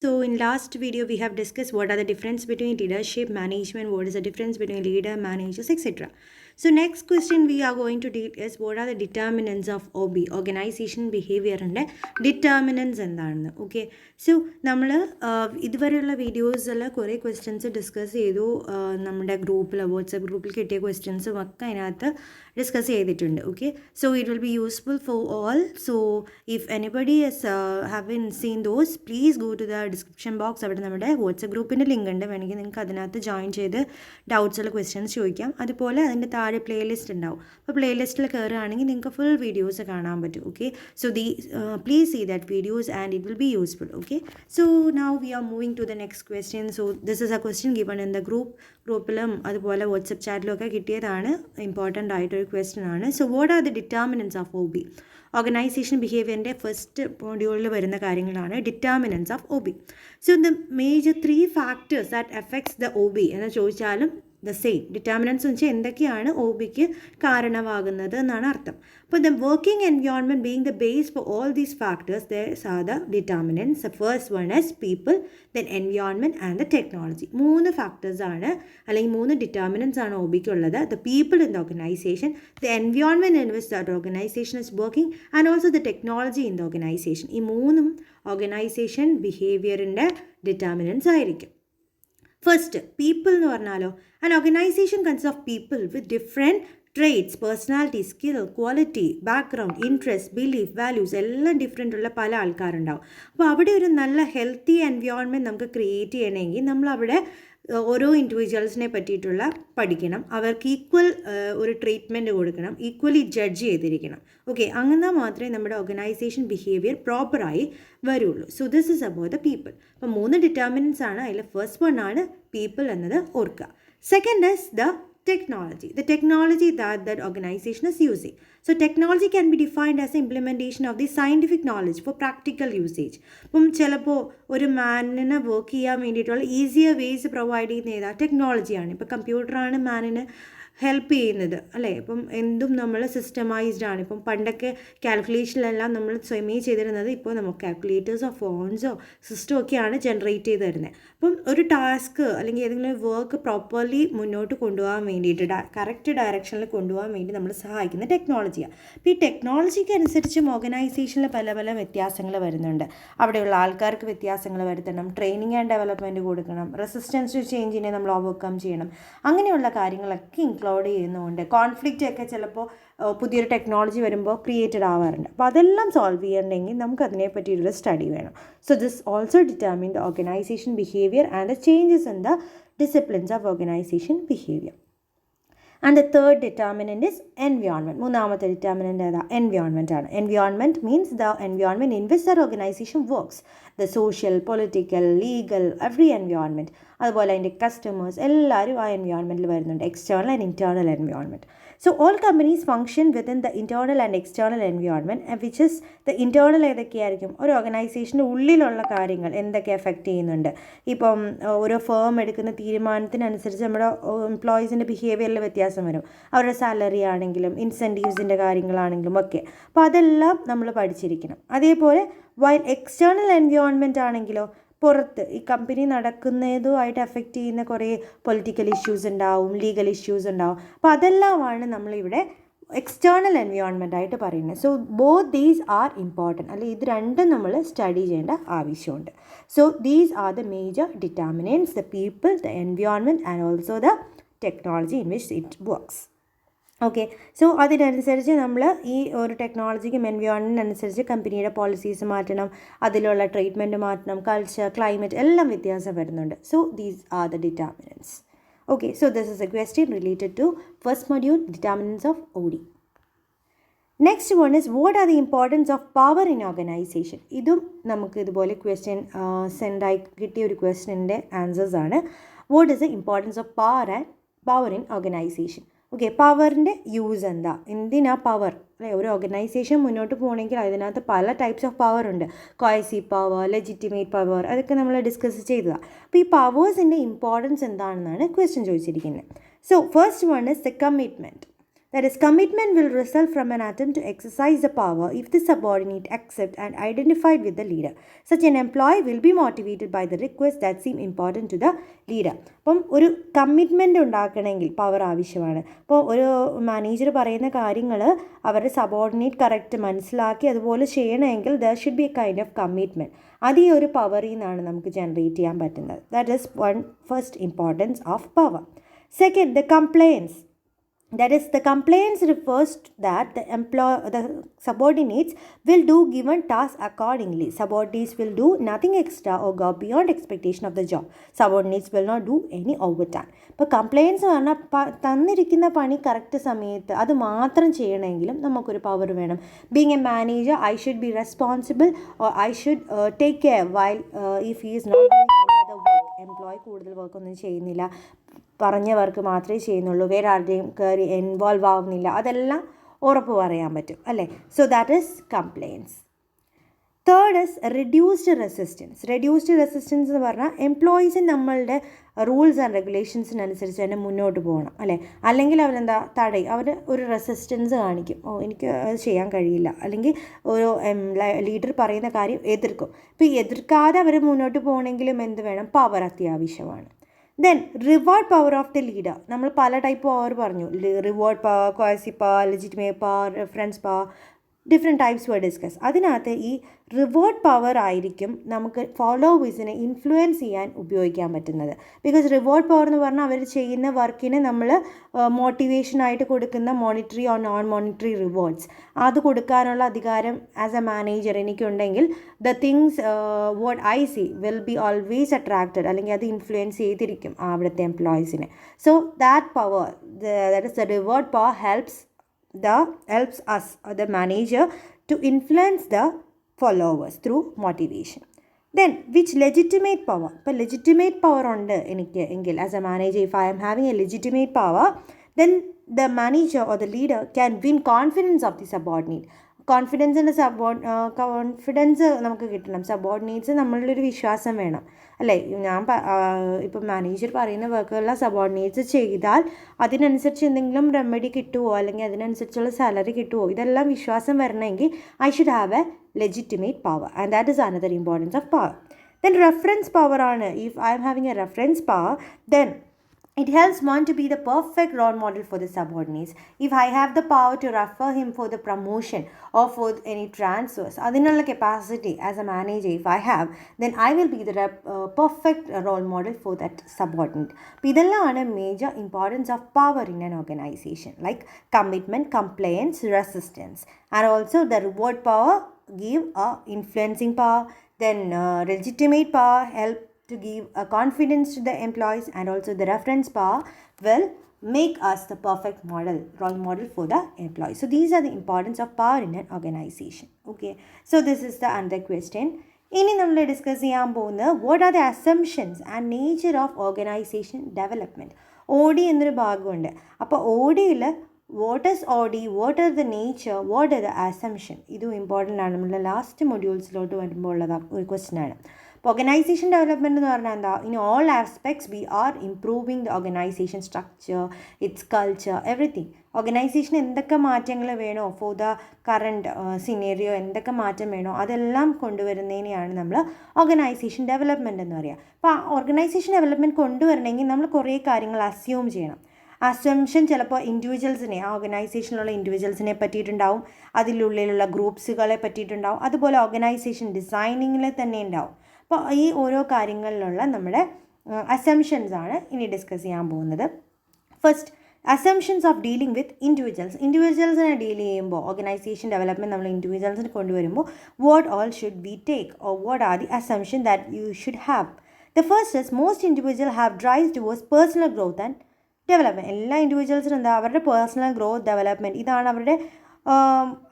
So in last video we have discussed what are the difference between leadership, management, what is the difference between leader, managers, etc. So next question we are going to deal is what are the determinants of OB, organization behavior and determinants എന്താണെന്ന്. Okay, so നമ്മൾ ഇതുവരെയുള്ള വീഡിയോസിൽ കുറേ questions discuss ചെയ്തു. നമ്മുടെ ഗ്രൂപ്പിൽ WhatsApp ഗ്രൂപ്പിൽ കിട്ടിയ ക്വസ്റ്റ്യൻസും ഒക്കെ അതിനകത്ത് ഡിസ്കസ് ചെയ്തിട്ടുണ്ട്. Okay, so it will be useful for all. So if anybody has haven't seen those, please go to the description box. അവിടെ നമ്മുടെ വാട്സപ്പ് ഗ്രൂപ്പിൻ്റെ ലിങ്ക് ഉണ്ട്, വേണമെങ്കിൽ നിങ്ങൾക്ക് അതിനകത്ത് ജോയിൻ ചെയ്ത് ഡൗട്ട്സുള്ള ക്വസ്റ്റ്യൻസ് ചോദിക്കാം. അതുപോലെ അതിൻ്റെ താഴെ പ്ലേലിസ്റ്റ് ഉണ്ടാവും. അപ്പോൾ പ്ലേലിസ്റ്റിൽ കയറുകയാണെങ്കിൽ നിങ്ങൾക്ക് ഫുൾ വീഡിയോസ് കാണാൻ പറ്റും. Okay, so please see that videos and it will be useful. Okay, so now we are moving to the next question. So this is a question given in the ഗ്രൂപ്പിലും അതുപോലെ WhatsApp ചാറ്റിലും ഒക്കെ കിട്ടിയതാണ്. Important ആയിട്ടൊരു question ആണ്. So what are the determinants of OB? Organization ബിഹേവിയറിൻ്റെ first മോഡ്യൂളിൽ വരുന്ന കാര്യങ്ങളാണ് determinants of OB. So the major 3 factors that effects the OB എന്ന് ചോദിച്ചാലും ദ സെയിം. ഡിറ്റർമിനൻസ് എന്ന് വെച്ചാൽ എന്തൊക്കെയാണ് OBക്ക് കാരണമാകുന്നത് എന്നാണ് അർത്ഥം. അപ്പോൾ the working environment being the base for all these factors, there's R the determinants. The first one is people, then environment and the technology. 3 ഫാക്ടേഴ്സാണ് അല്ലെങ്കിൽ 3 ഡിറ്റർമിനൻസ് ആണ് OBക്ക് ഉള്ളത്. The people in the organisation, the environment in which the organisation is working and also the technology in the organisation. ഈ 3ഉം organisation ബിഹേവിയറിൻ്റെ determinants ആയിരിക്കും. First people എന്ന് പറഞ്ഞാലോ, an organisation consist of people with different traits, personality, skill, quality, background, interest, belief, values എല്ലാം different ഉള്ള പല ആൾക്കാരുണ്ടാവും. അപ്പോൾ അവിടെ ഒരു നല്ല ഹെൽത്തി എൻവയോൺമെൻറ്റ് നമുക്ക് ക്രിയേറ്റ് ചെയ്യണമെങ്കിൽ നമ്മളവിടെ ഓരോ ഇൻഡിവിജ്വൽസിനെ പറ്റിയിട്ടുള്ള പഠിക്കണം, അവർക്ക് ഈക്വൽ ഒരു ട്രീറ്റ്മെൻറ്റ് കൊടുക്കണം, ഈക്വലി ജഡ്ജ് ചെയ്തിരിക്കണം. ഓക്കെ, അങ്ങനെ മാത്രമേ നമ്മുടെ ഓർഗനൈസേഷൻ ബിഹേവിയർ പ്രോപ്പറായി വരുള്ളൂ. So this is about the people. അപ്പോൾ 3 ഡിറ്റർമിനൻസ് ആണ്. അതിൽ ഫസ്റ്റ് വൺ ആണ് പീപ്പിൾ എന്നത് ഓർക്കുക. Second is the technology, the technology that organization is using. So technology can be defined as the implementation of the scientific knowledge for practical usage. ഇപ്പം ചിലപ്പോൾ ഒരു മാനിനെ വർക്ക് ചെയ്യാൻ വേണ്ടിയിട്ടുള്ള ഈസിയർ വേസ് പ്രൊവൈഡ് ചെയ്യുന്ന ഏതാ ടെക്നോളജിയാണ്. ഇപ്പോൾ കമ്പ്യൂട്ടറാണ് മാനിന് ഹെൽപ്പ് ചെയ്യുന്നത് അല്ലേ. ഇപ്പം എന്തും നമ്മൾ സിസ്റ്റമൈസ്ഡ് ആണ്. ഇപ്പം പണ്ടൊക്കെ കാൽക്കുലേഷനിലെല്ലാം നമ്മൾ സ്വയമേ ചെയ്തിരുന്നത് ഇപ്പോൾ നമുക്ക് കാൽക്കുലേറ്റേഴ്സോ ഫോൺസോ സിസ്റ്റം ഒക്കെയാണ് ജനറേറ്റ് ചെയ്ത് തരുന്നത്. അപ്പം ഒരു ടാസ്ക് അല്ലെങ്കിൽ ഏതെങ്കിലും വർക്ക് പ്രോപ്പർലി മുന്നോട്ട് കൊണ്ടുപോകാൻ വേണ്ടിയിട്ട് കറക്റ്റ് ഡയറക്ഷനിൽ കൊണ്ടുപോകാൻ വേണ്ടി നമ്മൾ സഹായിക്കുന്ന ടെക്നോളജിയാണ്. അപ്പോൾ ഈ ടെക്നോളജിക്ക് അനുസരിച്ചും ഓർഗനൈസേഷനിൽ പല പല വ്യത്യാസങ്ങൾ വരുന്നുണ്ട്. അവിടെയുള്ള ആൾക്കാർക്ക് വ്യത്യാസങ്ങൾ വരുത്തണം, ട്രെയിനിങ് ആൻഡ് ഡെവലപ്മെൻറ്റ് കൊടുക്കണം, റെസിസ്റ്റൻസ് ടു ചേഞ്ചിനെ നമ്മൾ ഓവർകം ചെയ്യണം. അങ്ങനെയുള്ള കാര്യങ്ങളൊക്കെ ഇൻക്ലൂഡ് ചെയ്യുന്നതുകൊണ്ട് കോൺഫ്ലിക്റ്റ് ഒക്കെ ചിലപ്പോൾ പുതിയൊരു ടെക്നോളജി വരുമ്പോൾ ക്രിയേറ്റഡ് ആവാറുണ്ട്. അപ്പോൾ അതെല്ലാം സോൾവ് ചെയ്യണമെങ്കിൽ നമുക്ക് അതിനെ പറ്റിയൊരു സ്റ്റഡി വേണം. So this also determine the organisation behaviour and the changes in the disciplines of organisation behaviour. And the third determinant is environment. മൂന്നാമത്തെ ഡിറ്റർമിനൻ്റ് ഏതാ? എൻവയോൺമെൻറ്റ് ആണ്. Environment means the environment in which the organisation works, the social, political, legal, every environment. അതുപോലെ അതിൻ്റെ customers എല്ലാവരും ആ എൻവയോൺമെൻറ്റിൽ വരുന്നുണ്ട്. External and internal environment. So all companies function within the internal and external environment, which is the internal ഏതൊക്കെയായിരിക്കും? ഒരു ഓർഗനൈസേഷൻ്റെ ഉള്ളിലുള്ള കാര്യങ്ങൾ എന്തൊക്കെ effect ചെയ്യുന്നുണ്ട്. ഇപ്പം ഓരോ ഫേം എടുക്കുന്ന തീരുമാനത്തിനനുസരിച്ച് നമ്മുടെ എംപ്ലോയീസിൻ്റെ ബിഹേവിയറിൽ വ്യത്യാസം വരും. അവരുടെ സാലറി ആണെങ്കിലും ഇൻസെൻറ്റീവ്സിൻ്റെ കാര്യങ്ങളാണെങ്കിലും ഒക്കെ. അപ്പോൾ അതെല്ലാം നമ്മൾ പഠിച്ചിരിക്കണം. അതേപോലെ വൈൽ എക്സ്റ്റേണൽ എൻവയോൺമെൻറ്റ് ആണെങ്കിലോ, പുറത്ത് ഈ കമ്പനി നടക്കുന്നതുമായിട്ട് എഫക്റ്റ് ചെയ്യുന്ന കുറേ പൊളിറ്റിക്കൽ ഇഷ്യൂസ് ഉണ്ടാവും, ലീഗൽ ഇഷ്യൂസ് ഉണ്ടാവും. അപ്പോൾ അതെല്ലാമാണ് നമ്മളിവിടെ എക്സ്റ്റേണൽ എൻവയോൺമെൻ്റ് ആയിട്ട് പറയുന്നത്. So both these are important, അല്ലെങ്കിൽ ഇത് രണ്ടും നമ്മൾ സ്റ്റഡി ചെയ്യേണ്ട ആവശ്യമുണ്ട്. So these are the major determinants, the people, the environment and also the technology in which it works. Okay, so അതിനനുസരിച്ച് നമ്മൾ ഈ ഒരു ടെക്നോളജിക്കും എൻവയോൺമെൻറ്റിനനുസരിച്ച് കമ്പനിയുടെ പോളിസീസ് മാറ്റണം, അതിലുള്ള ട്രീറ്റ്മെൻറ്റ് മാറ്റണം, കൾച്ചർ, ക്ലൈമറ്റ് എല്ലാം വ്യത്യാസം വരുന്നുണ്ട്. So these are the determinants. Okay, so this is a question related to first module, determinants of OD. Next one is what are the importance of power in organisation. ഇതും നമുക്ക് ഇതുപോലെ question സെൻഡായി കിട്ടിയ ഒരു ക്വസ്റ്റ്യൻ്റെ ആൻസേഴ്സ് ആണ്. What is the importance of power in organization? Okay, പവറിൻ്റെ use എന്താ, എന്തിനാ പവർ അല്ലേ? ഒരു ഓർഗനൈസേഷൻ മുന്നോട്ട് പോകണമെങ്കിൽ അതിനകത്ത് പല ടൈപ്സ് ഓഫ് പവർ ഉണ്ട്. കോയസീവ് പവർ, ലെജിറ്റിമേറ്റ് പവർ, അതൊക്കെ നമ്മൾ ഡിസ്കസ് ചെയ്തതാണ്. അപ്പോൾ ഈ പവേഴ്സിൻ്റെ ഇമ്പോർട്ടൻസ് എന്താണെന്നാണ് ക്വസ്റ്റ്യൻ ചോദിച്ചിരിക്കുന്നത്. So first one is the commitment. That is, commitment will result from an attempt to exercise the power if the subordinate accept and identified with the leader. Such an employee will be motivated by the requests that seem important to the leader. അപ്പം ഒരു commitment ഉണ്ടാക്കണമെങ്കിൽ power ആവശ്യമാണ്. അപ്പോൾ ഒരു manager പറയുന്ന കാര്യങ്ങൾ അവരുടെ subordinate correct മനസ്സിലാക്കി അതുപോലെ ചെയ്യണമെങ്കിൽ there should be A kind of commitment. അത് ഈ ഒരു പവറിൽ നിന്നാണ് നമുക്ക് ജനറേറ്റ് ചെയ്യാൻ പറ്റുന്നത്. That is first importance of power. Second, the compliance. That is, the compliance refers to that the subordinates will do given tasks accordingly. Subordinates will do nothing extra or go beyond expectation of the job. Subordinates will not do any overtime. ഇപ്പോൾ compliance പറഞ്ഞാൽ തന്നിരിക്കുന്ന പണി correct സമയത്ത് അത് മാത്രം ചെയ്യണമെങ്കിലും നമുക്കൊരു power വേണം. Being a manager, I should be responsible or I should take care while if he is not doing any other work. Employee കൂടുതൽ വർക്കൊന്നും ചെയ്യുന്നില്ല, പറഞ്ഞ വർക്ക് മാത്രമേ ചെയ്യുന്നുള്ളൂ, വേറെ ആരുടെയും കയറി ഇൻവോൾവ് ആവുന്നില്ല, അതെല്ലാം ഉറപ്പ് പറയാൻ പറ്റും അല്ലേ. So that is compliance. Third is reduced resistance. Reduced resistance എന്ന് പറഞ്ഞാൽ എംപ്ലോയീസിന് നമ്മളുടെ റൂൾസ് ആൻഡ് റെഗുലേഷൻസിനനുസരിച്ച് തന്നെ മുന്നോട്ട് പോകണം അല്ലേ. അല്ലെങ്കിൽ അവരെന്താ തടയും, അവർ ഒരു റെസിസ്റ്റൻസ് കാണിക്കും, എനിക്ക് അത് ചെയ്യാൻ കഴിയില്ല, അല്ലെങ്കിൽ ഒരു ലീഡർ പറയുന്ന കാര്യം എതിർക്കും. ഇപ്പോൾ എതിർക്കാതെ അവർ മുന്നോട്ട് പോകണമെങ്കിലും എന്ത് വേണം, പവർ അത്യാവശ്യമാണ്. Then reward power of the leader. നമ്മൾ പല ടൈപ്പ് പവർ പറഞ്ഞു, reward power, coercive power, legitimate power, reference power, different types were discuss. അതിനകത്ത് ഈ റിവാർഡ് പവർ ആയിരിക്കും നമുക്ക് ഫോളോവേഴ്സിനെ ഇൻഫ്ലുവൻസ് ചെയ്യാൻ ഉപയോഗിക്കാൻ പറ്റുന്നത്. ബിക്കോസ് റിവാർഡ് പവർ എന്ന് പറഞ്ഞാൽ അവർ ചെയ്യുന്ന വർക്കിന് നമ്മൾ മോട്ടിവേഷനായിട്ട് കൊടുക്കുന്ന monetary or non monetary rewards അത് കൊടുക്കാനുള്ള അധികാരം ആസ് എ മാനേജർ എനിക്കുണ്ടെങ്കിൽ the things what I see will be always attracted, അല്ലെങ്കിൽ അത് ഇൻഫ്ലുവൻസ് ചെയ്തിരിക്കും അവിടുത്തെ എംപ്ലോയീസിനെ. So that power, that is the reward power helps us or the manager to influence the followers through motivation. Then which legitimate power? ഇപ്പോൾ legitimate power ഉണ്ട് എനിക്ക് എങ്കിൽ as a manager, if I am having a legitimate power, then the manager or the leader can win confidence of the subordinate. Confidence നമുക്ക് കിട്ടണം. Subordinates നമ്മളിലൊരു വിശ്വാസം വേണം അല്ലേ. ഞാൻ ഇപ്പം മാനേജർ പറയുന്ന വർക്കുകളെല്ലാം സബോർഡിനേറ്റ്സ് ചെയ്താൽ അതിനനുസരിച്ച് എന്തെങ്കിലും റെമഡി കിട്ടുമോ, അല്ലെങ്കിൽ അതിനനുസരിച്ചുള്ള സാലറി കിട്ടുമോ, ഇതെല്ലാം വിശ്വാസം വരണമെങ്കിൽ I should have a legitimate power, and that is another importance of power. Then reference power ആണ്. If I am having a reference power, then it helps one to be the perfect role model for the subordinates. If I have the power to refer him for the promotion or for any transfers, അതിനുള്ള capacity as a manager if I have, then I will be the perfect role model for that subordinate. അപ്പോൾ ഇതെല്ലാമാണ് major importance of power in an organization, like commitment, compliance, resistance, and also the reward power give a influencing power, then legitimate power help to give a confidence to the employees, and also the reference power will make us the perfect role model for the employees. So these are the importance of power in an organization. Okay, so this is the another question. ഇനി നമ്മൾ discuss ചെയ്യാൻ പോകുന്നത് what are the assumptions and nature of organization development. OD എന്നൊരു ഭാഗമുണ്ട്. അപ്പോൾ ഓഡിയിൽ what is OD, what are the nature, what are the assumption, ഇതും important ആണ്. നമ്മളുടെ ലാസ്റ്റ് മൊഡ്യൂൾസിലോട്ട് വരുമ്പോൾ ഉള്ള ഒരു ക്വസ്റ്റ്യൻ ആണ്. അപ്പോൾ ഓർഗനൈസേഷൻ ഡെവലപ്മെൻറ്റ് എന്ന് പറഞ്ഞാൽ എന്താ, in all aspects we are improving the organisation structure, its culture, everything. Organisation എന്തൊക്കെ മാറ്റങ്ങൾ വേണോ ഫോർ ദ കറൻറ്റ് സിനേറിയോ, എന്തൊക്കെ മാറ്റം വേണോ അതെല്ലാം കൊണ്ടുവരുന്നതിനെയാണ് നമ്മൾ ഓർഗനൈസേഷൻ ഡെവലപ്മെൻറ്റ് എന്ന് പറയുക. അപ്പോൾ ആ ഓർഗനൈസേഷൻ ഡെവലപ്മെൻറ്റ് കൊണ്ടുവരണമെങ്കിൽ നമ്മൾ കുറേ കാര്യങ്ങൾ അസ്യൂം ചെയ്യണം. അസംഷൻ ചിലപ്പോൾ ഇൻഡിവിജ്വൽസിനെ, ആ ഓർഗനൈസേഷനിലുള്ള ഇൻഡിവിജ്വൽസിനെ പറ്റിയിട്ടുണ്ടാവും, അതിലുള്ളിലുള്ള ഗ്രൂപ്പ്സുകളെ പറ്റിയിട്ടുണ്ടാവും, അതുപോലെ ഓർഗനൈസേഷൻ ഡിസൈനിങ്ങിൽ തന്നെ ഉണ്ടാവും. അപ്പോൾ ഈ ഓരോ കാര്യങ്ങളിലുള്ള നമ്മുടെ അസംഷൻസ് ആണ് ഇനി ഡിസ്കസ് ചെയ്യാൻ പോകുന്നത്. First, assumptions of dealing with ഇൻഡിവിജ്വൽസിനെ ഡീൽ ചെയ്യുമ്പോൾ, ഓർഗനൈസേഷൻ ഡെവലപ്മെൻറ്റ് നമ്മൾ ഇൻഡിവിജ്വൽസിനെ കൊണ്ടുവരുമ്പോൾ what all should we take or what are the assumption that you should have. The first is most individual have drives towards personal growth and development. എല്ലാ ഇൻഡിവിജ്വൽസിനും എന്താ, അവരുടെ personal growth, development, ഇതാണ്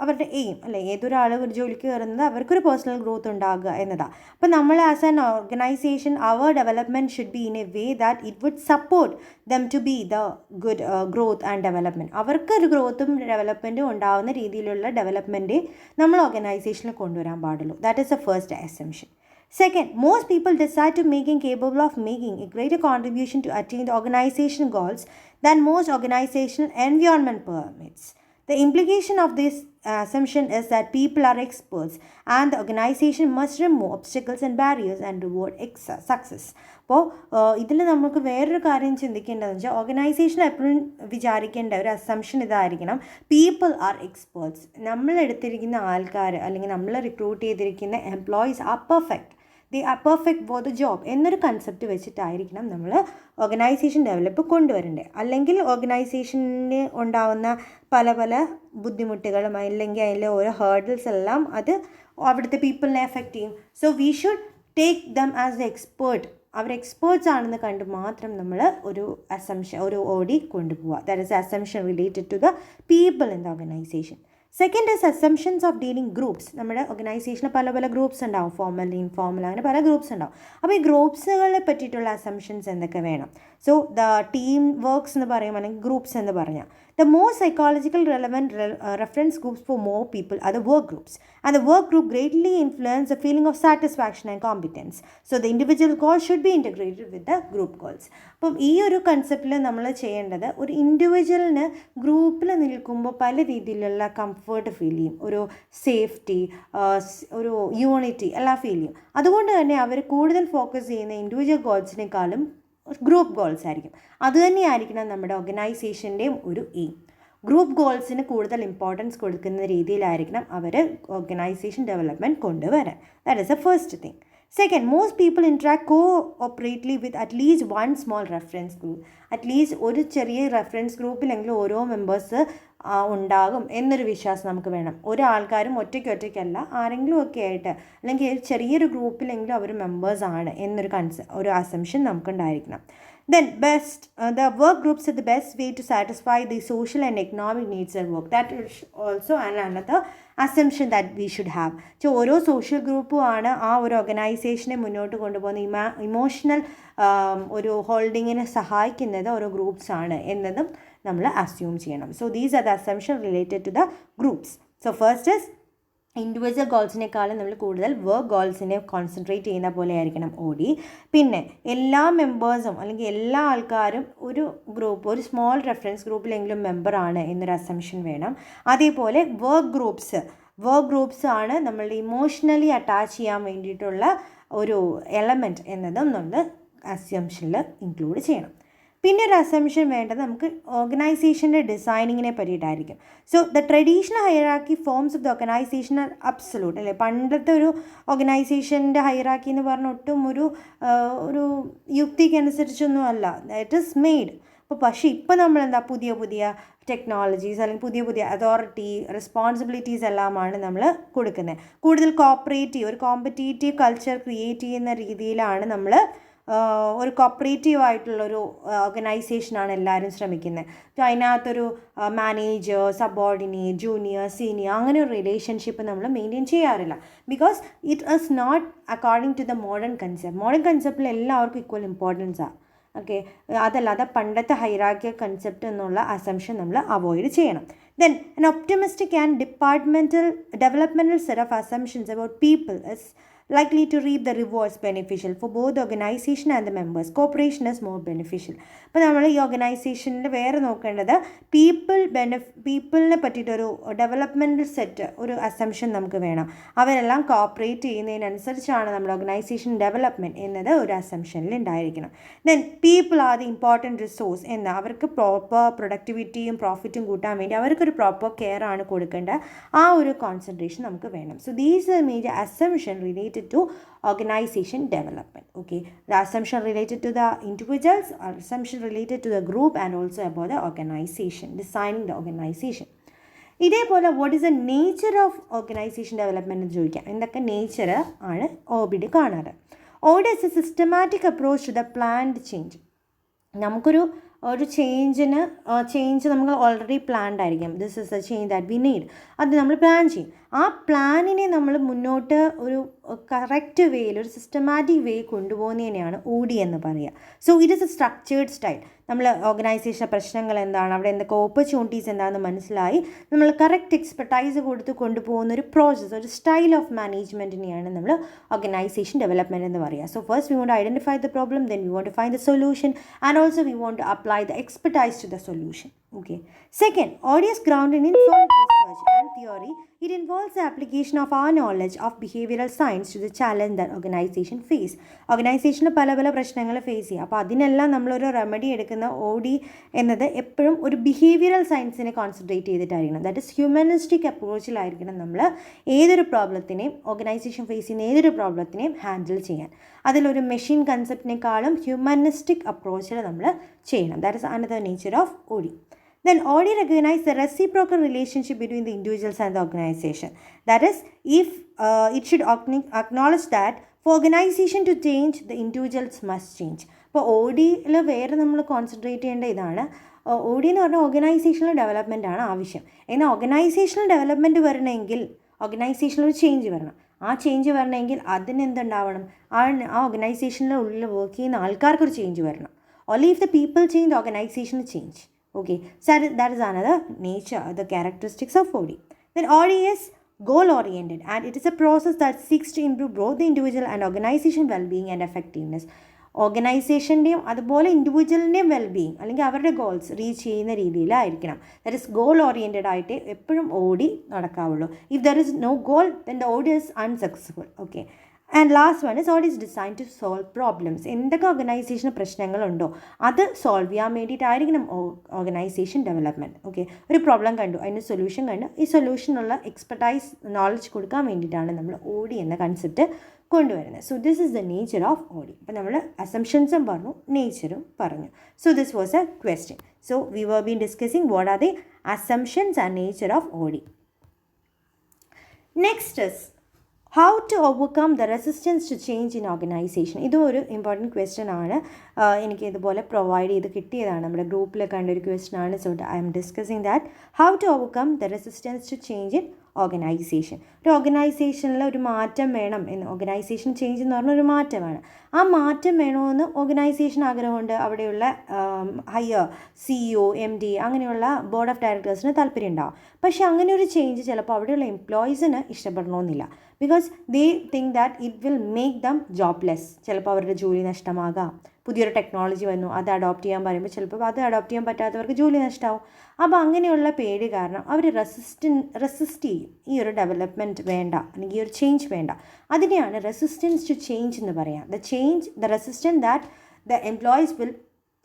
അവരുടെ aim അല്ലേ. ഏതൊരാൾ ഒരു ജോലിക്ക് കയറുന്നത് അവർക്കൊരു പേഴ്സണൽ ഗ്രോത്ത് ഉണ്ടാകുക എന്നതാണ്. അപ്പോൾ നമ്മൾ ആസ് ആൻ ഓർഗനൈസേഷൻ അവർ development should be in a way that it would support them to be the good growth and development. അവർക്കൊരു ഗ്രോത്തും ഡെവലപ്മെൻറ്റും ഉണ്ടാകുന്ന രീതിയിലുള്ള ഡെവലപ്മെൻറ്റേ നമ്മൾ ഓർഗനൈസേഷനിൽ കൊണ്ടുവരാൻ പാടുള്ളൂ. That is the first assumption. Second, most people decide to making capable of making a greater contribution to attain the organization goals than most organizational environment permits. The implication of this assumption is that people are experts and the organization must remove obstacles and barriers and reward success. അപ്പോൾ ഇതിൽ നമുക്ക് വേറൊരു കാര്യം ചിന്തിക്കേണ്ടതെന്ന് വെച്ചാൽ organisation എപ്പോഴും വിചാരിക്കേണ്ട ഒരു assumption ഇതായിരിക്കണം, പീപ്പിൾ ആർ എക്സ്പേർട്സ്. നമ്മളെടുത്തിരിക്കുന്ന ആൾക്കാർ അല്ലെങ്കിൽ നമ്മൾ റിക്രൂട്ട് ചെയ്തിരിക്കുന്ന employees R perfect, the R perfect for the job എന്നൊരു കൺസെപ്റ്റ് വെച്ചിട്ടായിരിക്കണം നമ്മൾ ഓർഗനൈസേഷൻ ഡെവലപ്പ് കൊണ്ടുവരേണ്ടത്. അല്ലെങ്കിൽ ഓർഗനൈസേഷന് ഉണ്ടാകുന്ന പല പല ബുദ്ധിമുട്ടുകളും അല്ലെങ്കിൽ അതിലെ ഓരോ ഹേർഡിൽസ് എല്ലാം അത് അവിടുത്തെ പീപ്പിളിനെ എഫക്റ്റ് ചെയ്യും. So we should take them as a expert. അവർ എക്സ്പേർട്സ് ആണെന്ന് കണ്ട് മാത്രം നമ്മൾ ഒരു അസംഷൻ ഒരു ഓഡി കൊണ്ടുപോവുക. That is assumption related to the people in the organisation. Second is assumptions of dealing groups. നമ്മുടെ ഓർഗനൈസേഷനിൽ പല പല ഗ്രൂപ്പ്സ് ഉണ്ടാവും, ഫോർമൽ ഇൻഫോർമൽ അങ്ങനെ പല ഗ്രൂപ്പ്സ് ഉണ്ടാവും. അപ്പോൾ ഈ ഗ്രൂപ്പ്സുകളെ പറ്റിയിട്ടുള്ള അസംഷൻസ് എന്തൊക്കെ വേണം? സോ ദ ടീം വർക്ക്സ് എന്ന് പറയും, അല്ലെങ്കിൽ ഗ്രൂപ്പ്സ് എന്ന് പറഞ്ഞാൽ the most psychological relevant reference groups for more people are the work groups, and the work group greatly influence the feeling of satisfaction and competence. So the individual goals should be integrated with the group goals. അപ്പം ഈ ഒരു കൺസെപ്റ്റിൽ നമ്മൾ ചെയ്യേണ്ടത്, ഒരു ഇൻഡിവിജ്വലിന് ഗ്രൂപ്പിൽ നിൽക്കുമ്പോൾ പല രീതിയിലുള്ള കംഫർട്ട് ഫീൽ ചെയ്യും, ഒരു സേഫ്റ്റി, ഒരു യൂണിറ്റി എല്ലാം ഫീൽ ചെയ്യും. അതുകൊണ്ട് തന്നെ അവർ കൂടുതൽ ഫോക്കസ് ചെയ്യുന്ന ഇൻഡിവിജ്വൽ ഗോൾസിനേക്കാളും ഗ്രൂപ്പ് ഗോൾസ് ആയിരിക്കും. അതുതന്നെയായിരിക്കണം നമ്മുടെ ഓർഗനൈസേഷൻ്റെയും ഒരു എയിം. ഗ്രൂപ്പ് ഗോൾസിന് കൂടുതൽ ഇമ്പോർട്ടൻസ് കൊടുക്കുന്ന രീതിയിലായിരിക്കണം അവർ ഓർഗനൈസേഷൻ ഡെവലപ്മെൻറ്റ് കൊണ്ടുവരാൻ. That is the first thing. Second, most people interact co-operatively with at least one small reference group. At least ഒരു ചെറിയ റെഫറൻസ് ഗ്രൂപ്പിലെങ്കിലും ഓരോ മെമ്പേഴ്സ് ഉണ്ടാകും എന്നൊരു വിശ്വാസം നമുക്ക് വേണം. ഒരാൾക്കാരും ഒറ്റയ്ക്കല്ല, ആരെങ്കിലും ഒക്കെ ആയിട്ട് അല്ലെങ്കിൽ ചെറിയൊരു ഗ്രൂപ്പിലെങ്കിലും അവർ മെമ്പേഴ്സാണ് എന്നൊരു ഒരു assumption നമുക്കുണ്ടായിരിക്കണം. Then the work groups are the best way to satisfy the social and economic needs at work. That is also another assumption that we should have. So ഓരോ സോഷ്യൽ ഗ്രൂപ്പും ആണ് ആ ഒരു ഓർഗനൈസേഷനെ മുന്നോട്ട് കൊണ്ടുപോകുന്ന ഇമോഷണൽ ഒരു ഹോൾഡിങ്ങിനെ സഹായിക്കുന്നത് ഓരോ ഗ്രൂപ്പ്സ് ആണ് എന്നതും നമ്മൾ അസ്യൂം ചെയ്യണം. So these are the assumption related to the groups. So first is individual ഗോൾസിനേക്കാളും നമ്മൾ കൂടുതൽ വർക്ക് ഗോൾസിനെ കോൺസെൻട്രേറ്റ് ചെയ്യുന്ന പോലെ ആയിരിക്കണം ഓഡി. പിന്നെ എല്ലാ മെമ്പേഴ്സും അല്ലെങ്കിൽ എല്ലാ ആൾക്കാരും ഒരു ഗ്രൂപ്പ്, ഒരു സ്മോൾ റെഫറൻസ് ഗ്രൂപ്പിലെങ്കിലും മെമ്പറാണ് എന്നൊരു അസംഷൻ വേണം. അതേപോലെ വർക്ക് ഗ്രൂപ്പ്സ് ആണ് നമ്മളുടെ ഇമോഷണലി അറ്റാച്ച് ചെയ്യാൻ വേണ്ടിയിട്ടുള്ള ഒരു എലമെൻറ്റ് എന്നതും നമ്മൾ അസംഷനിൽ ഇൻക്ലൂഡ് ചെയ്യണം. പിന്നെ ഒരു അസംഷൻ വേണ്ടത് നമുക്ക് ഓർഗനൈസേഷൻ്റെ ഡിസൈനിങ്ങിനെ പറ്റിയിട്ടായിരിക്കും. So the traditional hierarchy forms of the organization are absolute. അല്ലേ, പണ്ടത്തെ ഒരു ഓർഗനൈസേഷൻ്റെ ഹൈറാർക്കി എന്ന് പറഞ്ഞ ഒട്ടും ഒരു യുക്തിക്കനുസരിച്ചൊന്നും അല്ല, ഇറ്റ് ഈസ് മെയ്ഡ്. പക്ഷേ ഇപ്പോൾ നമ്മളെന്താ പുതിയ ടെക്നോളജീസ് അല്ലെങ്കിൽ പുതിയ അതോറിറ്റി റെസ്പോൺസിബിലിറ്റീസ് എല്ലാമാണ് നമ്മൾ കൊടുക്കുന്നത്. കൂടുതൽ ഒരു കോമ്പറ്റീറ്റീവ് കൾച്ചർ ക്രിയേറ്റ് ചെയ്യുന്ന രീതിയിലാണ് നമ്മൾ ഒരു കോപ്പറേറ്റീവ് ആയിട്ടുള്ളൊരു ഓർഗനൈസേഷനാണ് എല്ലാവരും ശ്രമിക്കുന്നത്. അതിനകത്തൊരു മാനേജർ, സബോർഡിനേറ്റ്, ജൂനിയർ, സീനിയർ അങ്ങനെ ഒരു റിലേഷൻഷിപ്പ് നമ്മൾ മെയിൻറ്റെയിൻ ചെയ്യാറില്ല. Because it is not according to the modern കൺസെപ്റ്റിൽ എല്ലാവർക്കും ഈക്വൽ ഇമ്പോർട്ടൻസാണ്. ഓക്കെ, അതല്ലാതെ പണ്ടത്തെ ഹൈറാർക്കിയൽ കൺസെപ്റ്റ് എന്നുള്ള അസംഷൻ നമ്മൾ അവോയ്ഡ് ചെയ്യണം. Then an optimistic and developmental set of assumptions about people is likely to reap the rewards beneficial for both the organization and the members. Cooperation is more beneficial. അപ്പോൾ നമ്മൾ ഈ ഓർഗനൈസേഷനിൽ വേറെ നോക്കേണ്ടത് പീപ്പിളിനെ പറ്റിയിട്ടൊരു developmental set, ഒരു assumption നമുക്ക് വേണം. അവരെല്ലാം കോപ്പറേറ്റ് ചെയ്യുന്നതിനനുസരിച്ചാണ് നമ്മുടെ ഓർഗനൈസേഷൻ ഡെവലപ്മെൻറ്റ് എന്നത് ഒരു അസംഷനിൽ ഉണ്ടായിരിക്കണം. Then people are the important resource എന്ന്, അവർക്ക് പ്രോപ്പർ പ്രൊഡക്ടിവിറ്റിയും പ്രോഫിറ്റും കൂട്ടാൻ വേണ്ടി അവർക്കൊരു പ്രോപ്പർ കെയർ ആണ് കൊടുക്കേണ്ടത്. ആ ഒരു കോൺസെൻട്രേഷൻ നമുക്ക് വേണം. So these R major assumption related to organization development. Okay, the assumption related to the individuals, assumption related to the group, and also about the organization, designing the organization. ഇതേപോലെ what is the nature of organization development എന്ന് ചോദിക്കാം. എന്തൊക്കെ nature ആണ് OD കാണാറ്? OD is a systematic approach to the planned change. നമുക്കൊരു change നമ്മൾ already planned ആയിരിക്കും. This is a change that we need, അത് നമ്മൾ പ്ലാൻ ചെയ്യും. ആ പ്ലാനിനെ നമ്മൾ മുന്നോട്ട് ഒരു കറക്റ്റ് വേയിൽ, ഒരു സിസ്റ്റമാറ്റിക് വേ കൊണ്ടുപോകുന്നതിനെയാണ് OD എന്ന് പറയുക. So it is A structured style. നമ്മൾ ഓർഗനൈസേഷൻ പ്രശ്നങ്ങൾ എന്താണ്, അവിടെ എന്തൊക്കെ ഓപ്പർച്യൂണിറ്റീസ് എന്താണെന്ന് മനസ്സിലായി നമ്മൾ കറക്റ്റ് എക്സ്പെർട്ടൈസ് കൊടുത്ത് കൊണ്ടുപോകുന്ന ഒരു പ്രോസസ്സ്, ഒരു സ്റ്റൈൽ ഓഫ് മാനേജ്മെൻറ്റിനെയാണ് നമ്മൾ ഓർഗനൈസേഷൻ ഡെവലപ്മെൻറ്റ് എന്ന് പറയുക. So first we want to identify the problem, then we want to find the solution, and also we want to apply the expertise to the solution. Okay. Second, OD is grounded in solid research and theory. It involves the application of our knowledge of behavioral science to the challenge that organization face. ഓർഗനൈസേഷനിൽ പല പല പ്രശ്നങ്ങൾ face ചെയ്യുക. അപ്പോൾ അതിനെല്ലാം നമ്മളൊരു remedy എടുക്കുന്ന OD എന്നത് എപ്പോഴും ഒരു ബിഹേവിയറൽ സയൻസിനെ കോൺസെൻട്രേറ്റ് ചെയ്തിട്ടായിരിക്കണം. ദാറ്റ് ഇസ് ഹ്യൂമനിസ്റ്റിക് അപ്രോച്ചിലായിരിക്കണം നമ്മൾ ഏതൊരു പ്രോബ്ലത്തിനെയും, ഓർഗനൈസേഷൻ ഫേസ് ചെയ്യുന്ന ഏതൊരു പ്രോബ്ലത്തിനെയും ഹാൻഡിൽ ചെയ്യാൻ. അതിലൊരു മെഷീൻ കൺസെപ്റ്റിനേക്കാളും ഹ്യൂമനിസ്റ്റിക് അപ്രോച്ചിൽ നമ്മൾ ചെയ്യണം. That is another nature of OD. Then OD recognize the reciprocal relationship between the individuals and the organization. That is, if it should acknowledge that for organization to change, the individuals must change. അപ്പോൾ ODയിൽ വേറെ നമ്മൾ concentrate ചെയ്യേണ്ട ഇതാണ്, OD എന്ന് പറഞ്ഞാൽ organisational development ആണ് ആവശ്യം. എന്നാൽ ഓർഗനൈസേഷണൽ ഡെവലപ്മെൻറ്റ് വരണമെങ്കിൽ ഓർഗനൈസേഷനിൽ ഒരു ചേഞ്ച് വരണം. ആ ചേഞ്ച് വരണമെങ്കിൽ അതിനെന്തുണ്ടാവണം, ആ ഓർഗനൈസേഷനിലെ ഉള്ളിൽ വർക്ക് ചെയ്യുന്ന ആൾക്കാർക്കൊരു ചേഞ്ച് വരണം. Only if the people change, the organization change. Okay, so that is another nature, the characteristics of OD. Then OD is goal oriented, and it is a process that seeks to improve both the individual and organization well-being and effectiveness. ഓർഗനൈസേഷൻ്റെയും അതുപോലെ ഇൻഡിവിജ്വലിൻ്റെയും wellbeing അല്ലെങ്കിൽ അവരുടെ goals reach ചെയ്യുന്ന രീതിയിലായിരിക്കണം. That is goal oriented ആയിട്ട് എപ്പോഴും OD നടക്കാവുള്ളൂ. If there is no goal, then the OD is unsuccessful. Okay. And last one is OD is design to solve problems. എന്തൊക്കെ ഓർഗനൈസേഷന് പ്രശ്നങ്ങളുണ്ടോ അത് സോൾവ് ചെയ്യാൻ വേണ്ടിയിട്ടായിരിക്കണം ഓർഗനൈസേഷൻ ഡെവലപ്മെൻറ്റ്. ഓക്കെ, ഒരു പ്രോബ്ലം കണ്ടു, അതിന് സൊല്യൂഷൻ കണ്ടു, ഈ സൊല്യൂഷനുള്ള എക്സ്പെർട്ടൈസ് നോളജ് കൊടുക്കാൻ വേണ്ടിയിട്ടാണ് നമ്മൾ OD എന്ന കൺസെപ്റ്റ് കൊണ്ടുവരുന്നത്. So this is the nature of OD. അപ്പോൾ നമ്മൾ അസംഷൻസും പറഞ്ഞു, നേച്ചറും പറഞ്ഞു. So this was a question. So we were been discussing what are the assumptions and nature of OD. Next is how to overcome the resistance to change in organisation. ഇതും ഒരു important question ആണ്. എനിക്ക് ഇതുപോലെ provide ചെയ്ത് കിട്ടിയതാണ്, നമ്മുടെ ഗ്രൂപ്പിൽ കണ്ടൊരു ക്വസ്റ്റ്യൻ ആണ്. So I'm discussing that how to overcome the resistance to change in organisation. ഒരു ഓർഗനൈസേഷനിൽ ഒരു മാറ്റം വേണം എന്ന്, ഓർഗനൈസേഷൻ ചേഞ്ച് എന്ന് പറഞ്ഞാൽ ഒരു മാറ്റമാണ്. ആ മാറ്റം വേണമെന്ന് ഓർഗനൈസേഷൻ ആഗ്രഹമുണ്ട്. അവിടെയുള്ള ഹയർ CEO, MD അങ്ങനെയുള്ള ബോർഡ് ഓഫ് ഡയറക്ടേഴ്സിന് താല്പര്യം ഉണ്ടാവും. പക്ഷേ അങ്ങനെ ഒരു ചേഞ്ച് ചിലപ്പോൾ അവിടെയുള്ള എംപ്ലോയീസിന് ഇഷ്ടപ്പെടണമെന്നില്ല. Because they think that it will make them jobless. ചിലപ്പോൾ അവരുടെ ജോലി നഷ്ടമാകാം. പുതിയൊരു ടെക്നോളജി വന്നു, അത് അഡോപ്റ്റ് ചെയ്യാൻ പറയുമ്പോൾ ചിലപ്പോൾ അത് അഡോപ്റ്റ് ചെയ്യാൻ പറ്റാത്തവർക്ക് ജോലി നഷ്ടമാവും. അപ്പോൾ അങ്ങനെയുള്ള പേടി കാരണം അവർ റെസിസ്റ്റ് ചെയ്യും. ഈ ഒരു ഡെവലപ്മെൻറ്റ് വേണ്ട, അല്ലെങ്കിൽ ഈ ഒരു ചേഞ്ച് വേണ്ട. അതിനെയാണ് റെസിസ്റ്റൻസ് ടു ചേഞ്ച് എന്ന് പറയാം. the resistance that the employees will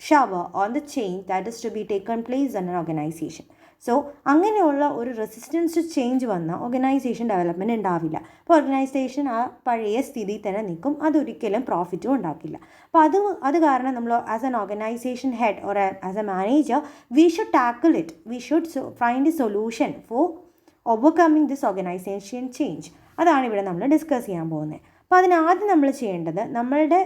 shower on the change that is to be taken place in an organization. So അങ്ങനെയുള്ള ഒരു റെസിസ്റ്റൻസ് ടു ചേഞ്ച് വന്നാൽ ഓർഗനൈസേഷൻ ഡെവലപ്മെൻറ്റ് ഉണ്ടാവില്ല. അപ്പോൾ ഓർഗനൈസേഷൻ ആ പഴയ സ്ഥിതിയിൽ തന്നെ നിൽക്കും, അതൊരിക്കലും പ്രോഫിറ്റും ഉണ്ടാക്കില്ല. അപ്പോൾ അത് കാരണം നമ്മൾ as an organisation head or as a manager we should tackle it. We should find A solution for overcoming this organisation change. അതാണ് ഇവിടെ നമ്മൾ ഡിസ്കസ് ചെയ്യാൻ പോകുന്നത്. അപ്പോൾ അതിനാദ്യം നമ്മൾ ചെയ്യേണ്ടത് നമ്മളുടെ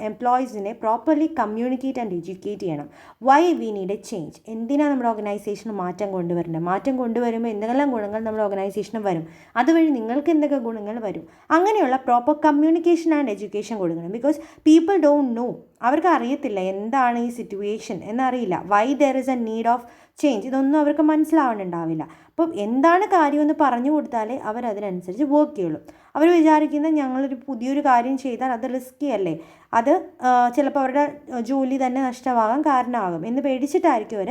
എംപ്ലോയീസിനെ പ്രോപ്പർലി കമ്മ്യൂണിക്കേറ്റ് ആൻഡ് എഡ്യൂക്കേറ്റ് ചെയ്യണം. Why we need a change. എന്തിനാണ് നമ്മുടെ ഓർഗനൈസേഷന് മാറ്റം കൊണ്ടുവരേണ്ടത്, മാറ്റം കൊണ്ടുവരുമ്പോൾ എന്തെല്ലാം ഗുണങ്ങൾ നമ്മുടെ ഓർഗനൈസേഷന് വരും, അതുവഴി നിങ്ങൾക്ക് എന്തൊക്കെ ഗുണങ്ങൾ വരും, അങ്ങനെയുള്ള പ്രോപ്പർ കമ്മ്യൂണിക്കേഷൻ ആൻഡ് എഡ്യൂക്കേഷൻ കൊടുക്കണം. ബിക്കോസ് പീപ്പിൾ ഡോണ്ട് നോ, അവർക്ക് അറിയത്തില്ല എന്താണ് ഈ സിറ്റുവേഷൻ എന്നറിയില്ല. Why there is a need of change, ഇതൊന്നും അവർക്ക് മനസ്സിലാവുന്നുണ്ടാവില്ല. അപ്പം എന്താണ് കാര്യമെന്ന് പറഞ്ഞു കൊടുത്താലേ അവരതിനനുസരിച്ച് വർക്ക് ചെയ്യുള്ളൂ. അവർ വിചാരിക്കുന്നത് ഞങ്ങളൊരു പുതിയൊരു കാര്യം ചെയ്താൽ അത് റിസ്കി അല്ലേ, അത് ചിലപ്പോൾ അവരുടെ ജോലി തന്നെ നഷ്ടമാകാൻ കാരണമാകും എന്ന് പേടിച്ചിട്ടായിരിക്കും അവർ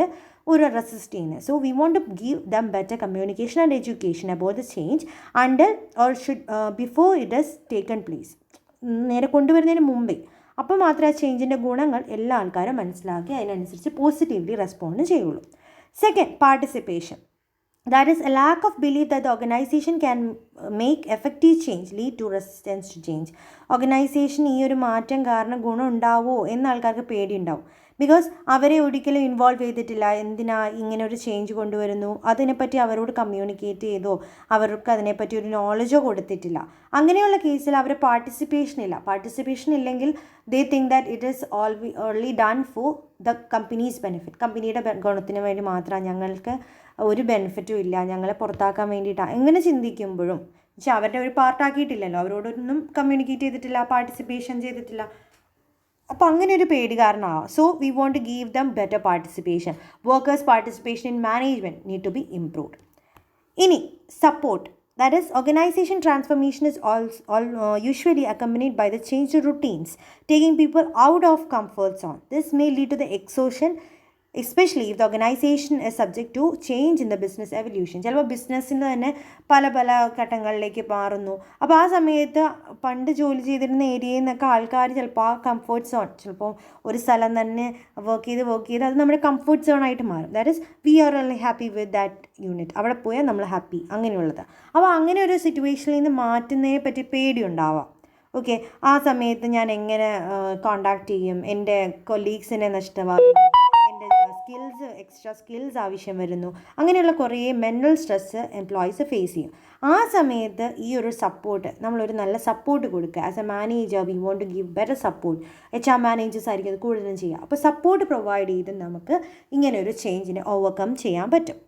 ഒരു റെസിസ്റ്റ് ചെയ്യുന്നത്. So we want to give them better communication and education about the change under or should before it has taken place. നേരെ കൊണ്ടുവരുന്നതിന് മുമ്പേ. അപ്പോൾ മാത്രമേ ആ ചേഞ്ചിൻ്റെ ഗുണങ്ങൾ എല്ലാ ആൾക്കാരും മനസ്സിലാക്കി അതിനനുസരിച്ച് പോസിറ്റീവ്ലി റെസ്പോണ്ട് ചെയ്യുള്ളൂ. Second, participation. That is, a lack of belief that the organization can make effective change lead to resistance to change. Organisation ഈ ഒരു മാറ്റം കാരണം ഗുണം ഉണ്ടാവുമോ എന്ന് ആൾക്കാർക്ക് പേടിയുണ്ടാവും. ബിക്കോസ് അവരെ ഒരിക്കലും ഇൻവോൾവ് ചെയ്തിട്ടില്ല. എന്തിനാ ഇങ്ങനെ ഒരു ചേഞ്ച് കൊണ്ടുവരുന്നു, അതിനെപ്പറ്റി അവരോട് കമ്മ്യൂണിക്കേറ്റ് ചെയ്തോ അവർക്ക് അതിനെപ്പറ്റി ഒരു നോളജോ കൊടുത്തിട്ടില്ല. അങ്ങനെയുള്ള കേസിൽ അവർ പാർട്ടിസിപ്പേഷൻ ഇല്ലെങ്കിൽ ദേ think that it is only done for the companies benefit. കമ്പനിയുടെ ഗുണത്തിന് വേണ്ടി മാത്രമാണ് ഞങ്ങൾക്ക് ഒരു ബെനിഫിറ്റും ഇല്ല, ഞങ്ങളെ പുറത്താക്കാൻ വേണ്ടിയിട്ടാണ്, എങ്ങനെ ചിന്തിക്കുമ്പോഴും പക്ഷെ അവരുടെ ഒരു പാർട്ടാക്കിയിട്ടില്ലല്ലോ, അവരോടൊന്നും കമ്മ്യൂണിക്കേറ്റ് ചെയ്തിട്ടില്ല, പാർട്ടിസിപ്പേഷൻ ചെയ്തിട്ടില്ല. അപ്പോൾ അങ്ങനെ ഒരു പേടി കാരണമാവാം. So we want to give them better participation. Workers participation in management need to be improved. ഇനി support, that is, organization transformation is usually accompanied by the change to routines, taking people out of comfort zone. This may lead to the exhaustion, especially if the organization is subject to change in the business evolution. ചിലപ്പോൾ ബിസിനസ്സിന് തന്നെ പല പല ഘട്ടങ്ങളിലേക്ക് മാറുന്നു. അപ്പോൾ ആ സമയത്ത് പണ്ട് ജോലി ചെയ്തിരുന്ന ഏരിയയിൽ നിന്നൊക്കെ ആൾക്കാർ ചിലപ്പോൾ ആ കംഫർട്ട് സോൺ, ചിലപ്പോൾ ഒരു സ്ഥലം തന്നെ വർക്ക് ചെയ്ത് അത് നമ്മുടെ കംഫർട്ട് സോൺ ആയിട്ട് മാറും. That is we are only happy with that unit, അവിടെ പോയാൽ നമ്മൾ ഹാപ്പി, അങ്ങനെയുള്ളത്. അപ്പോൾ അങ്ങനെ ഒരു സിറ്റുവേഷനിൽ നിന്ന് മാറ്റുന്നതിനെ പറ്റി പേടിയുണ്ടാവാം. ഓക്കെ, ആ സമയത്ത് ഞാൻ എങ്ങനെ കോണ്ടാക്ട് ചെയ്യും, എൻ്റെ കൊലീഗ്സിനെ നഷ്ടമാകും, എക്സ്ട്രാ സ്കിൽസ് ആവശ്യം വരുന്നു, അങ്ങനെയുള്ള കുറേ മെൻ്റൽ സ്ട്രെസ്സ് എംപ്ലോയീസ് ഫേസ് ചെയ്യും. ആ സമയത്ത് ഈ ഒരു സപ്പോർട്ട്, നമ്മളൊരു നല്ല സപ്പോർട്ട് കൊടുക്കുക. As a manager we want to give better support. HR managers ആയിരിക്കും അത് കൂടുതലും ചെയ്യുക. അപ്പോൾ സപ്പോർട്ട് പ്രൊവൈഡ് ചെയ്ത് നമുക്ക് ഇങ്ങനെ ഒരു ചേഞ്ചിനെ ഓവർകം ചെയ്യാൻ പറ്റും.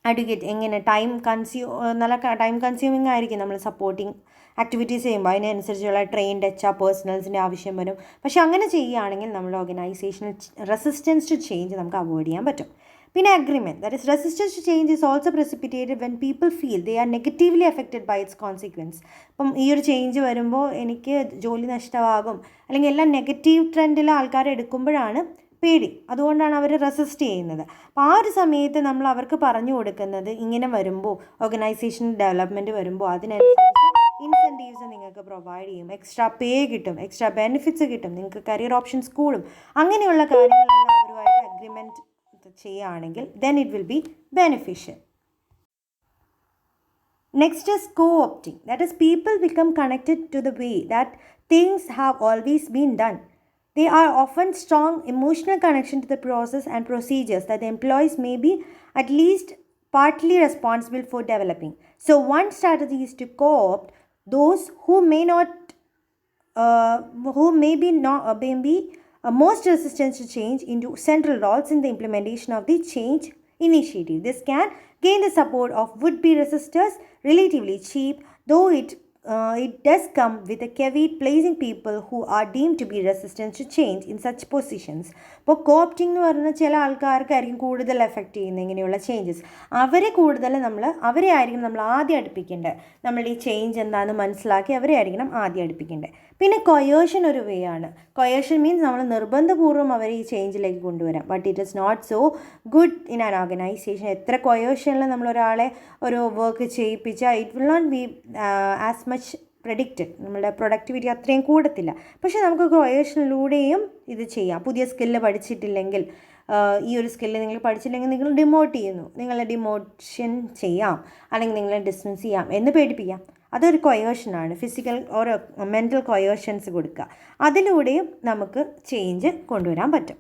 അഡ്വക്കേറ്റ് എങ്ങനെ നല്ല ടൈം കൺസ്യൂമിങ് ആയിരിക്കും നമ്മൾ സപ്പോർട്ടിങ് ആക്ടിവിറ്റീസ് ചെയ്യുമ്പോൾ, അതിനനുസരിച്ചുള്ള ട്രെയിൻഡ് HR പേഴ്സണൽസിൻ്റെ ആവശ്യം വരും. പക്ഷേ അങ്ങനെ ചെയ്യുകയാണെങ്കിൽ നമ്മുടെ ഓർഗനൈസേഷണൽ റെസിസ്റ്റൻസ് ടു ചേഞ്ച് നമുക്ക് അവോയ്ഡ് ചെയ്യാൻ പറ്റും. പിന്നെ agreement, that is resistance to change is also precipitated when people feel they are negatively affected by its consequence. ഇപ്പം ഈ ഒരു ചേഞ്ച് വരുമ്പോൾ എനിക്ക് ജോലി നഷ്ടമാകും, അല്ലെങ്കിൽ എല്ലാം നെഗറ്റീവ് ട്രെൻഡിൽ ആൾക്കാർ എടുക്കുമ്പോഴാണ് പേടി, അതുകൊണ്ടാണ് അവർ റെസിസ്റ്റ് ചെയ്യുന്നത്. അപ്പോൾ ആ ഒരു സമയത്ത് നമ്മൾ അവർക്ക് പറഞ്ഞു കൊടുക്കുന്നത്, ഇങ്ങനെ വരുമ്പോൾ ഓർഗനൈസേഷൻ ഡെവലപ്മെൻറ്റ് വരുമ്പോൾ അതിനനുസരിച്ച് ഇൻസെൻറ്റീവ്സ് നിങ്ങൾക്ക് പ്രൊവൈഡ് ചെയ്യും, എക്സ്ട്രാ പേ കിട്ടും, എക്സ്ട്രാ ബെനിഫിറ്റ്സ് കിട്ടും, നിങ്ങൾക്ക് കരിയർ ഓപ്ഷൻസ് കൂടും, അങ്ങനെയുള്ള കാര്യങ്ങളെല്ലാം അവരുമായിട്ട് അഗ്രിമെൻറ്റ് ചെയ്യുകയാണെങ്കിൽ then it will be beneficial. Next is co-opting, that is, people become connected to the way that things have always been done. They are often strong emotional connection to the process and procedures that the employees may be at least partly responsible for developing. So one strategy is to co-opt those who may be most resistant to change into central roles in the implementation of the change initiative. This can gain the support of would-be resistors relatively cheap, though it does come with a caveat placing people who are deemed to be resistant to change in such positions. ഇപ്പോൾ കോപ്റ്റിംഗ് എന്ന് പറഞ്ഞാൽ ചില ആൾക്കാർക്കായിരിക്കും കൂടുതൽ effect ചെയ്യുന്നത് ഇങ്ങനെയുള്ള changes. അവരെ ആയിരിക്കും നമ്മൾ ആദ്യം അടുപ്പിക്കേണ്ടത്. നമ്മൾ ഈ ചേഞ്ച് എന്താണെന്ന് മനസ്സിലാക്കി അവരെ ആയിരിക്കണം ആദ്യം അടുപ്പിക്കേണ്ടത്. പിന്നെ കൊയേഷൻ ഒരു വേ ആണ്. കൊയേഷൻ മീൻസ് നമ്മൾ നിർബന്ധപൂർവ്വം അവരെ ഈ ചേഞ്ചിലേക്ക് കൊണ്ടുവരാം. But it is not so good in an organization. എത്ര കൊയേഷനിൽ നമ്മളൊരാളെ ഒരു വർക്ക് ചെയ്യിപ്പിച്ചാൽ it will not be as much predicted, നമ്മുടെ പ്രൊഡക്ടിവിറ്റി അത്രയും കൂടത്തില്ല. പക്ഷേ നമുക്ക് കൊയേഷനിലൂടെയും ഇത് ചെയ്യാം. പുതിയ സ്കില്ല് പഠിച്ചിട്ടില്ലെങ്കിൽ, ഈ ഒരു സ്കില്ല് നിങ്ങൾ പഠിച്ചില്ലെങ്കിൽ നിങ്ങൾ ഡിമോട്ട് ചെയ്യുന്നു, നിങ്ങളെ ഡിമോഷൻ ചെയ്യാം, അല്ലെങ്കിൽ നിങ്ങളെ ഡിസ്മിസ് ചെയ്യാം എന്ന് പേടിപ്പിക്കാം. അതൊരു കൊയേഷനാണ്. ഫിസിക്കൽ ഓരോ മെൻ്റൽ കൊയേഷൻസ് കൊടുക്കുക, അതിലൂടെയും നമുക്ക് ചേഞ്ച് കൊണ്ടുവരാൻ പറ്റും.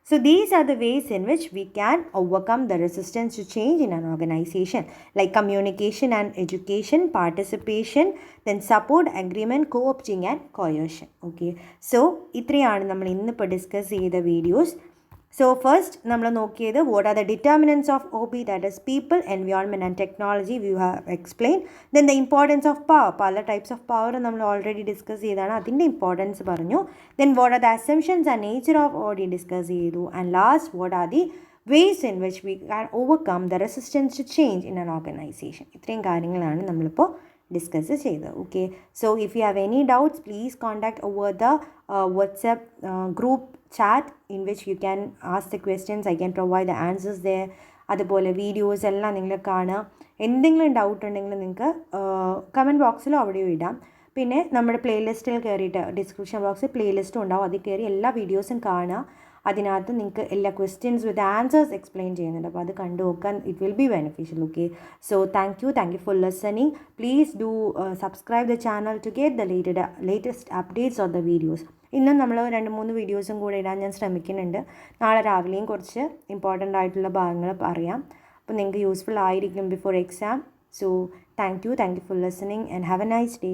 So these are the ways in which we can overcome the resistance to change in an organization, like communication and education, participation, then support, agreement, co-opting and coercion. Okay, so ഇത്രയാണ് നമ്മൾ ഇന്നിപ്പോൾ discuss ചെയ്ത videos. So first നമ്മൾ നോക്കിയത് what are the determinants of OB, that is people, environment and technology we have explained. Then the importance of power, പല types of power നമ്മൾ already discuss ചെയ്താണ്, അതിൻ്റെ ഇമ്പോർട്ടൻസ് പറഞ്ഞു. Then what are the assumptions and nature of OD discuss ചെയ്തു. And last, what are the ways in which we can overcome the resistance to change in an organization. ഇത്രയും കാര്യങ്ങളാണ് നമ്മളിപ്പോൾ discuss ചെയ്തത്. Okay, so if you have any doubts please contact over the WhatsApp group chat in which you can ask the questions. I can provide the answers there. അതുപോലെ videos എല്ലാം നിങ്ങൾ കാണുക. എന്തെങ്കിലും doubt ഉണ്ടെങ്കിൽ നിങ്ങൾക്ക് കമൻറ്റ് ബോക്സിലോ അവിടെയോ ഇടാം. പിന്നെ നമ്മുടെ പ്ലേലിസ്റ്റിൽ കയറിയിട്ട് ഡിസ്ക്രിപ്ഷൻ ബോക്സിൽ പ്ലേലിസ്റ്റും ഉണ്ടാവും, അതിൽ കയറി എല്ലാ വീഡിയോസും കാണുക. അതിനകത്ത് നിങ്ങൾക്ക് എല്ലാ ക്വസ്റ്റ്യൻസ് വിത്ത് ആൻസേഴ്സ് എക്സ്പ്ലെയിൻ ചെയ്യുന്നുണ്ട്, അപ്പോൾ അത് കണ്ടു നോക്കാൻ it will be beneficial. Okay, so thank you for listening. Please do subscribe the channel to get the latest updates of the videos. ഇന്നും നമ്മൾ 2-3 വീഡിയോസും കൂടെ ഇടാൻ ഞാൻ ശ്രമിക്കുന്നുണ്ട്. നാളെ രാവിലെയും കുറച്ച് ഇമ്പോർട്ടൻ്റ് ആയിട്ടുള്ള ഭാഗങ്ങൾ പറയാം, അപ്പോൾ നിങ്ങൾക്ക് യൂസ്ഫുൾ ആയിരിക്കും before exam. So thank you for listening and have A nice day.